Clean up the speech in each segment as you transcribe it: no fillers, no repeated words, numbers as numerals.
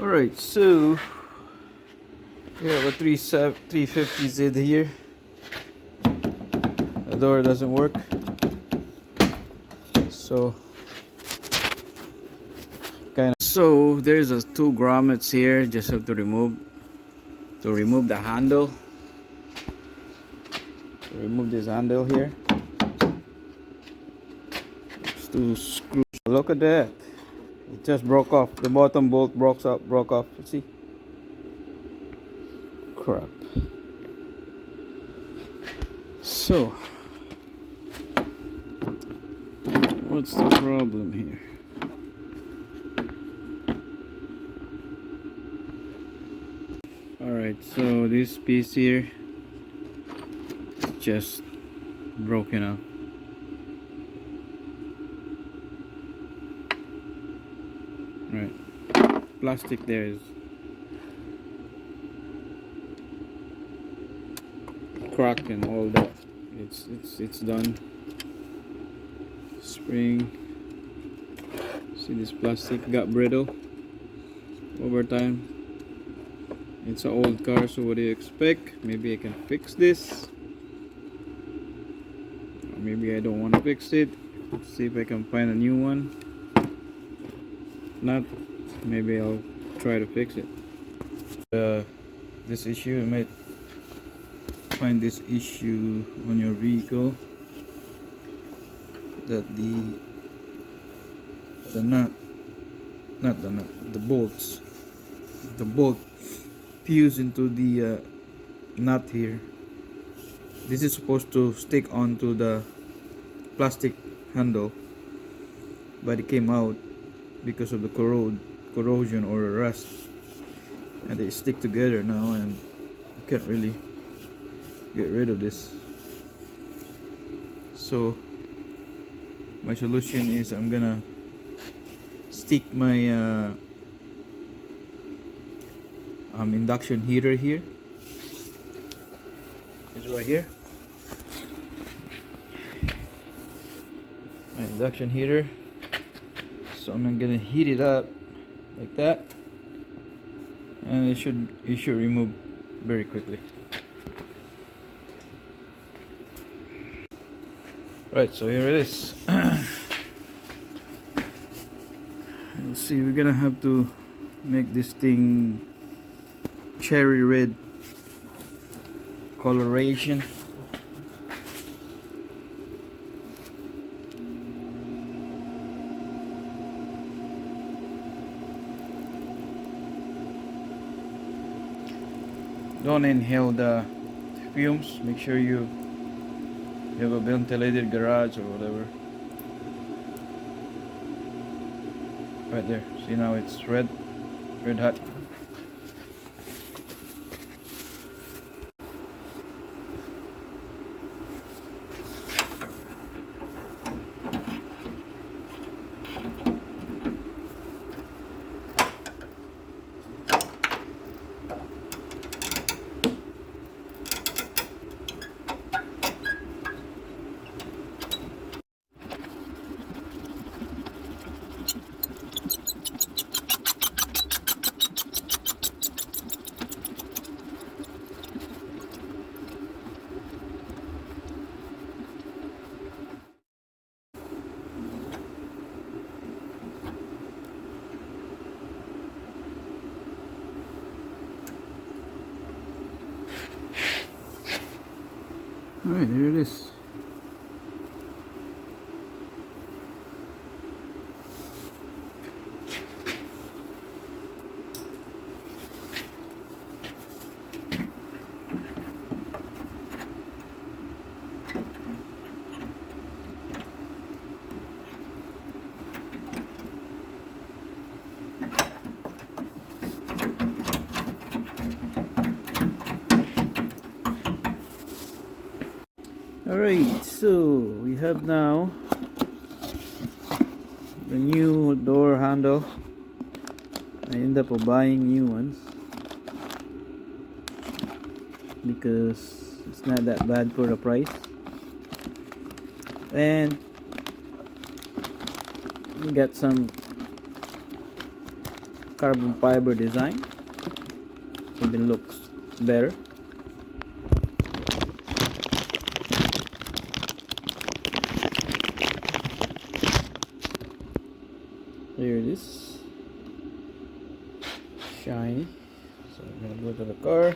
Alright, so we have a 350Z here. The door doesn't work, so there's a two grommets here. Just have to remove the handle. Remove this handle here. It's two screws. Look at that. It just broke off. The bottom bolt broke off. You see? Crap. So, what's the problem here? Alright, so this piece here is just broken up. Right, plastic there is cracked and all that. It's done. Spring. See, this plastic got brittle over time. It's an old car, so what do you expect? Maybe I can fix this, or maybe I don't want to fix it. Let's see if I can find a new one. Not, maybe I'll try to fix it. This issue, you might find this issue on your vehicle, that the bolt fuse into the nut here. This is supposed to stick onto the plastic handle, but it came out because of the corrosion or rust, and they stick together now, and you can't really get rid of this. So my solution is I'm gonna stick my induction heater here. It's right here. My induction heater. So I'm gonna heat it up like that, and it should remove very quickly. Right, so here it is. Let's see, we're gonna have to make this thing cherry red coloration. Don't inhale the fumes. Make sure you have a ventilated garage or whatever. Right there. See, now it's red hot. Alright, there it is. Alright, so we have now the new door handle. I end up buying new ones because it's not that bad for the price, and we got some carbon fiber design. Even looks better. Here it is, shiny. So I'm gonna go to the car,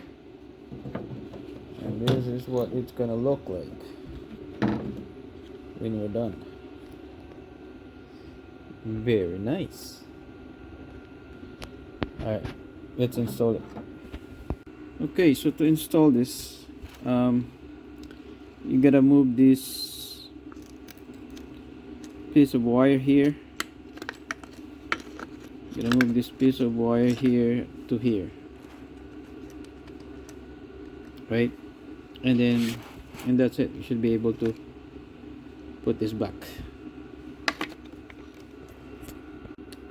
and this is what it's gonna look like when we're done. Very nice. Alright, let's install it. Okay, so to install this, you gotta move this piece of wire here. You gotta move this piece of wire here to here, right? And that's it. You should be able to put this back.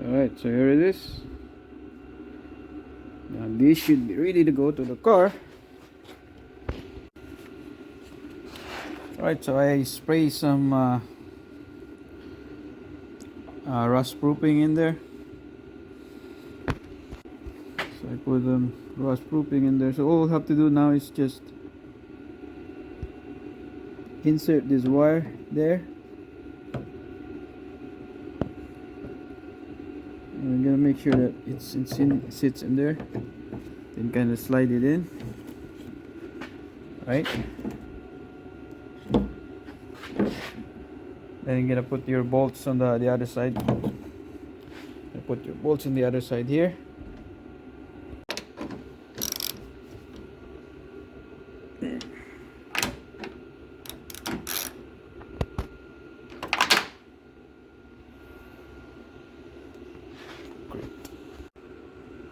Alright, so here it is. Now this should be ready to go to the car. Alright, so I spray some rust proofing in there. So I put rust proofing in there. So all we have to do now is just insert this wire there. And we're gonna make sure that it sits in there. Then kind of slide it in. Right. Then you're gonna put your bolts on the other side. Put your bolts on the other side here.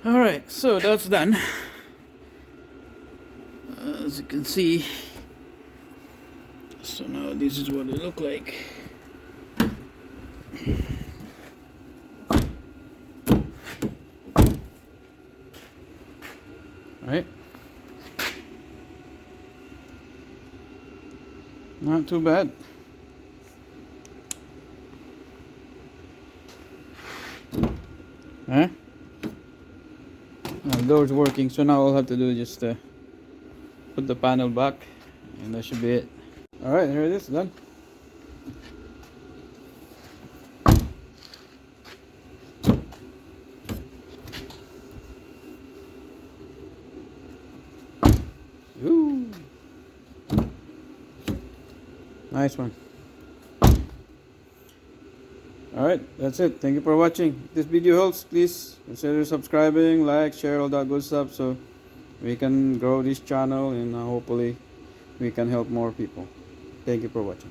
Alright, so that's done. As you can see, so now this is what it look like. Alright, not too bad. Huh? The door's working, so now all I have to do is just put the panel back, and that should be it. Alright, here it is, done. Ooh. Nice one. Alright, that's it. Thank you for watching. If this video helps, please consider subscribing, like, share, all that good stuff, so we can grow this channel, and hopefully we can help more people. Thank you for watching.